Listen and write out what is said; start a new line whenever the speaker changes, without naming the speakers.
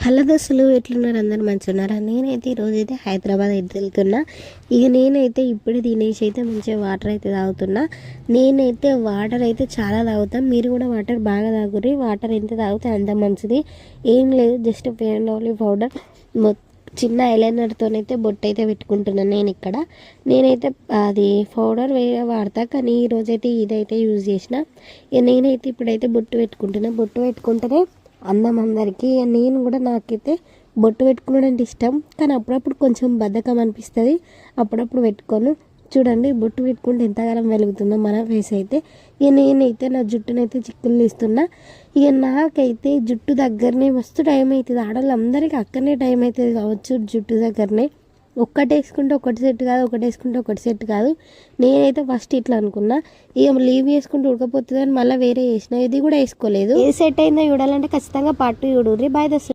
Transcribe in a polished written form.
Hello దోస్తులు, ఎట్లున్నారు? అందరు మంచిగా ఉన్నారా? నేనైతే ఈరోజైతే హైదరాబాద్ అయితే వెళ్తున్నా. ఇక నేనైతే ఇప్పుడు తినేసి అయితే మంచిగా వాటర్ అయితే తాగుతున్నా. నేనైతే వాటర్ అయితే చాలా తాగుతాను. మీరు కూడా వాటర్ బాగా తాగురి. వాటర్ ఎంత తాగితే అంత మంచిది. ఏం లేదు, just fair and lovely powder చిన్న ఐలైనర్తోనైతే బొట్టు అయితే పెట్టుకుంటున్నాను. నేనైతే అది పౌడర్ వేరే వాడతా, కానీ ఈరోజైతే ఇదైతే యూజ్ చేసిన. ఇక నేనైతే ఇప్పుడైతే బొట్టు పెట్టుకుంటున్నా. బొట్టు పెట్టుకుంటేనే అందం అందరికీ. నేను కూడా నాకైతే బొట్టు పెట్టుకోవడం అంటే ఇష్టం, కానీ అప్పుడప్పుడు కొంచెం బద్ధకం అనిపిస్తుంది, అప్పుడప్పుడు పెట్టుకోను. చూడండి బొట్టు పెట్టుకుంటే ఎంతగానం వెలుగుతుందో మన ఫేస్ అయితే. ఇక నేనైతే నా జుట్టునైతే చిక్కులు తీస్తున్నా. ఇక నాకైతే జుట్టు దగ్గరనే మస్తు టైం అవుతుంది. ఆడవాళ్ళందరికీ అక్కడనే టైం అవుతుంది కావచ్చు జుట్టు దగ్గరనే. ఒక్కటి వేసుకుంటే ఒకటి సెట్ కాదు, ఒకటి వేసుకుంటే ఒకటి సెట్ కాదు. నేనైతే ఫస్ట్ ఇట్లా అనుకున్నా, ఇక లీవ్ చేసుకుంటే ఉడకపోతుంది అని మళ్ళీ వేరే వేసిన. ఇది కూడా వేసుకోలేదు. ఏ సెట్ అయిందో చూడాలంటే ఖచ్చితంగా పార్ట్ చూడుర్రి. బాయ్ దోస్తులు.